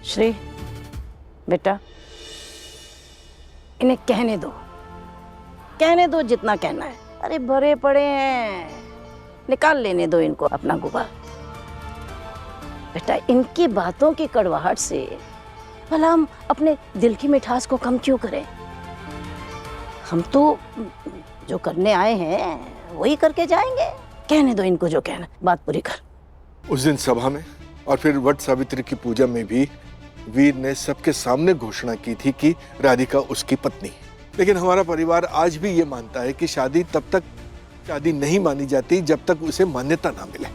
श्री बेटा, इन्हें कहने दो जितना कहना है। अरे भरे पड़े हैं, निकाल लेने दो इनको अपना गुबार। बेटा, इनकी बातों की कड़वाहट से भला हम अपने दिल की मिठास को कम क्यों करें? हम तो जो करने आए हैं वही करके जाएंगे। कहने दो इनको जो कहना, बात पूरी कर। उस दिन सभा में और फिर वट सावित्री की पूजा में भी वीर ने सबके सामने घोषणा की थी कि राधिका उसकी पत्नी है। लेकिन हमारा परिवार आज भी ये मानता है कि शादी तब तक शादी नहीं मानी जाती जब तक उसे मान्यता ना मिले,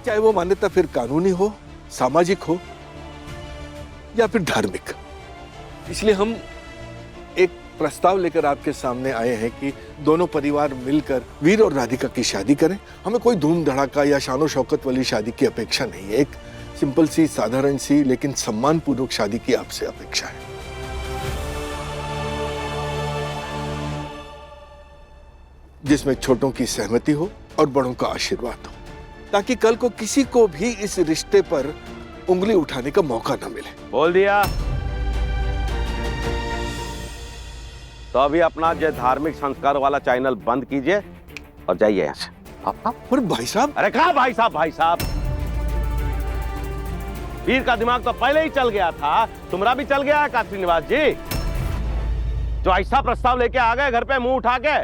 चाहे वो मान्यता फिर कानूनी हो, सामाजिक हो या फिर धार्मिक। इसलिए हम एक प्रस्ताव लेकर आपके सामने आए हैं कि दोनों परिवार मिलकर वीर और राधिका की शादी करें। हमें कोई धूम धड़ाका या शानो शौकत वाली शादी की अपेक्षा नहीं है। एक सिंपल सी, साधारण सी लेकिन सम्मानपूर्वक शादी की आपसे अपेक्षा है। जिसमें छोटों की सहमति हो और बड़ों का आशीर्वाद हो, ताकि कल को किसी को भी इस रिश्ते पर उंगली उठाने का मौका न मिले। बोल दिया तो अभी अपना जो धार्मिक संस्कार वाला चैनल बंद कीजिए और जाइए यहाँ से। पर भाई साहब। अरे कहा भाई साहब? भाई साहब, वीर का दिमाग तो पहले ही चल गया था, तुम्हारा भी चल गया है काशी निवास जी, जो ऐसा प्रस्ताव लेके आ गए घर पे मुंह उठा के।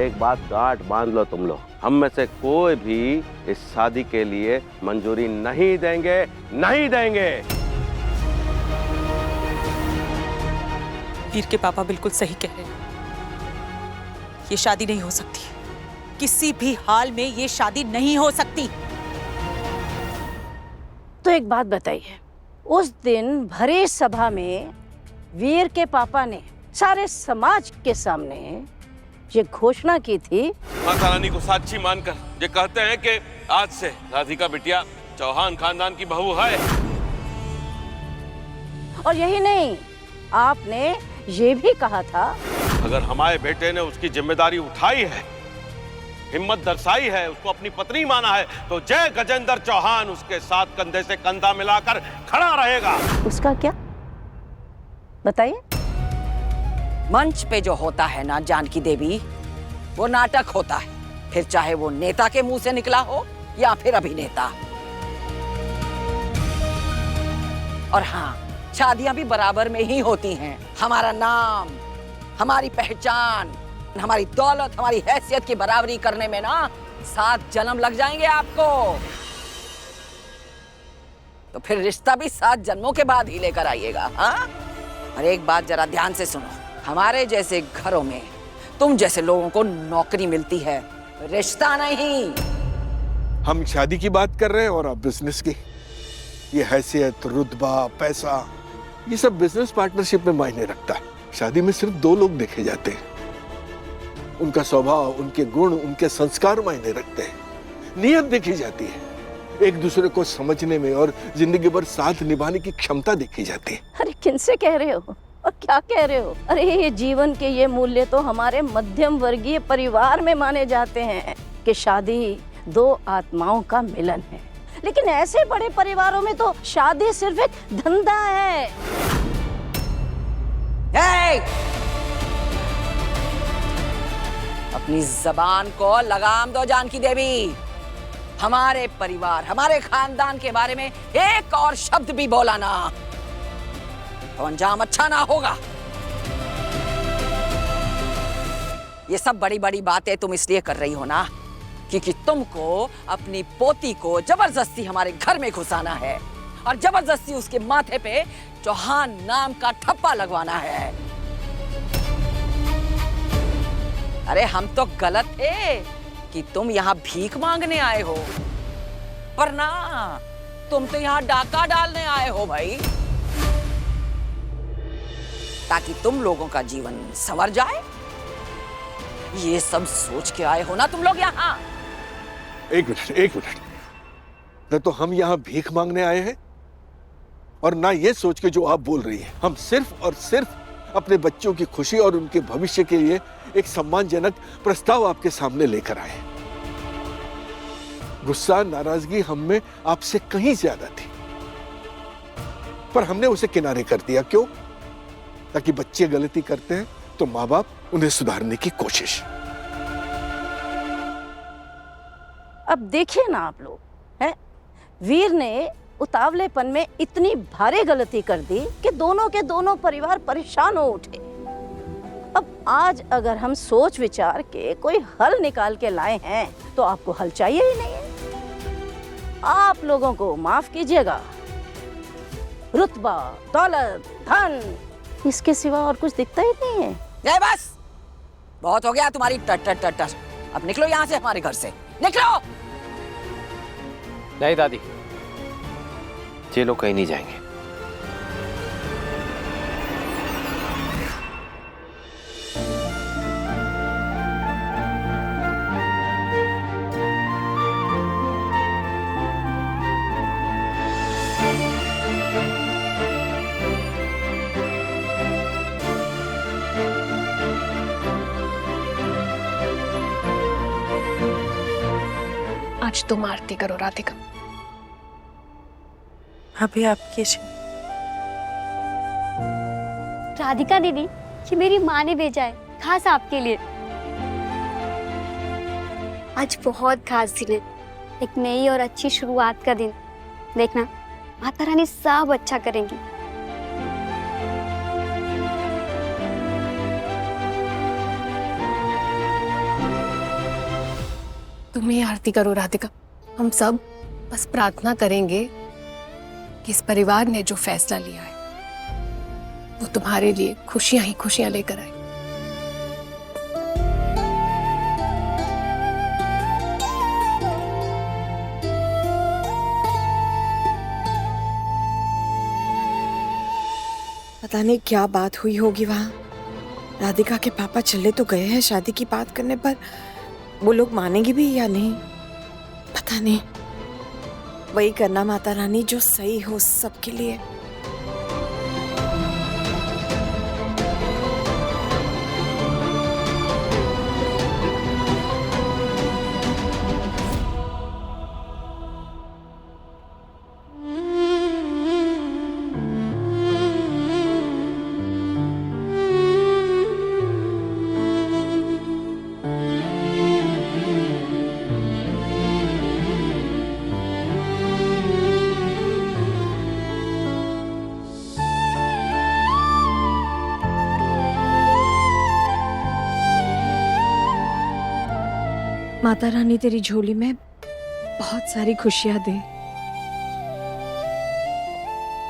एक बात गांठ बांध लो तुम लोग, हम में से कोई भी इस शादी के लिए मंजूरी नहीं देंगे, नहीं देंगे। वीर के पापा बिल्कुल सही कह रहे हैं। ये शादी नहीं हो सकती, किसी भी हाल में ये शादी नहीं हो सकती। तो एक बात बताइए, उस दिन भरे सभा में वीर के पापा ने सारे समाज के सामने ये घोषणा की थी, माता रानी को साक्षी मानकर ये कहते हैं कि आज से राधिका बिटिया चौहान खानदान की बहू है। और यही नहीं, आपने ये भी कहा था अगर हमारे बेटे ने उसकी जिम्मेदारी उठाई है, हिम्मत दर्शाई है, उसको अपनी पत्नी माना है, तो जय गजेंद्र चौहान उसके साथ कंधे से कंधा मिलाकर खड़ा रहेगा। उसका क्या बताइए? मंच पे जो होता है ना जानकी देवी, वो नाटक होता है, फिर चाहे वो नेता के मुंह से निकला हो या फिर अभिनेता। और हाँ, शादियां भी बराबर में ही होती हैं। हमारा नाम, हमारी पहचान, हमारी दौलत, हमारी हैसियत की बराबरी करने में ना 7 जन्म लग जाएंगे आपको, तो फिर रिश्ता भी 7 जन्मों के बाद ही लेकर आइएगा। हाँ, और एक बात जरा ध्यान से सुनो, हमारे जैसे घरों में तुम जैसे लोगों को नौकरी मिलती है, रिश्ता नहीं। हम शादी की बात कर रहे हैं और आप बिजनेस की। ये हैसियत, रुतबा, पैसा, ये सब बिजनेस पार्टनरशिप में मायने रखता है। शादी में सिर्फ 2 लोग देखे जाते हैं, उनका स्वभाव, उनके गुण, उनके संस्कार मायने रखते हैं। नियत देखी जाती है, एक दूसरे को समझने में और जिंदगी भर साथ निभाने की क्षमता देखी जाती है। अरे किनसे कह रहे हो और क्या कह रहे हो? अरे ये जीवन के ये मूल्य तो हमारे मध्यम वर्गीय परिवार में माने जाते हैं कि शादी 2 आत्माओं का मिलन है। लेकिन ऐसे बड़े परिवारों में तो शादी सिर्फ एक धंधा है। अपनी जबान को लगाम दो जानकी देवी। हमारे परिवार, हमारे खानदान के बारे में एक और शब्द भी बोला ना तो अंजाम अच्छा ना होगा। ये सब बड़ी बड़ी बातें तुम इसलिए कर रही हो ना क्योंकि तुमको अपनी पोती को जबरदस्ती हमारे घर में घुसाना है और जबरदस्ती उसके माथे पे चौहान नाम का ठप्पा लगवाना है। अरे हम तो गलत थे कि तुम यहाँ भीख मांगने आए हो, पर ना, तुम तो यहाँ डाका डालने आए हो भाई, ताकि तुम लोगों का जीवन संवर जाए। ये सब सोच के आए हो ना तुम लोग यहाँ। एक मिनट, न तो हम यहाँ भीख मांगने आए हैं और ना ये सोच के जो आप बोल रही हैं। हम सिर्फ और सिर्फ अपने बच्चों की खुशी और उनके भविष्य के लिए एक सम्मानजनक प्रस्ताव आपके सामने लेकर आए हैं। गुस्सा, नाराजगी हम में आपसे कहीं ज्यादा थी। पर हमने उसे किनारे कर दिया। क्यों? ताकि बच्चे गलती करते हैं तो माँ बाप उन्हें सुधारने की कोशिश। अब देखिए ना आप लोग, हैं? वीर ने उतावलेपन में इतनी भारी गलती कर दी कि दोनों के दोनों परिवार परेशान हो उठे। अब आज अगर हम सोच विचार के कोई हल निकाल के लाए हैं तो आपको हल चाहिए ही नहीं है। आप लोगों को माफ कीजिएगा, रुतबा, दौलत, धन, इसके सिवा और कुछ दिखता ही नहीं है। जय बस, बहुत हो गया तुम्हारी टट टट टट। अब निकलो यहाँ से, हमारे घर से निकलो। नहीं दादी, ये लोग कहीं नहीं जाएंगे। आज तुम आरती करो राधिका। अभी आपकी राधिका दीदी, ये मेरी माँ ने भेजा है, खास आपके लिए। आज बहुत खास दिन है, एक नई और अच्छी शुरुआत का दिन। देखना, माता रानी सब अच्छा करेंगी। तुम ही आरती करो राधिका। हम सब बस प्रार्थना करेंगे कि इस परिवार ने जो फैसला लिया है वो तुम्हारे लिए खुशियां ही खुशियां लेकर आए। पता नहीं क्या बात हुई होगी वहां। राधिका के पापा चले तो गए हैं शादी की बात करने, पर वो लोग मानेंगे भी या नहीं पता नहीं। वही करना माता रानी जो सही हो सबके लिए। माता रानी तेरी झोली में बहुत सारी खुशियां दे।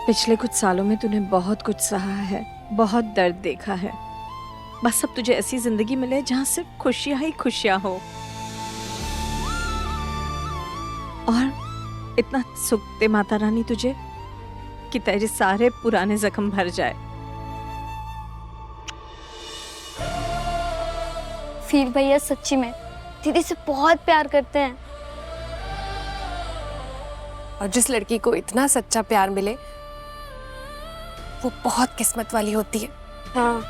पिछले कुछ सालों में तूने बहुत कुछ सहा है, बहुत दर्द देखा है। बस अब तुझे ऐसी जिंदगी मिले जहां सिर्फ खुशियां ही खुशियां हो, और इतना सुख दे माता रानी तुझे कि तेरे सारे पुराने जख्म भर जाए। फिर भैया सच्ची में दीदी से बहुत प्यार करते हैं। और जिस लड़की को इतना सच्चा प्यार मिले वो बहुत किस्मत वाली होती है। हाँ।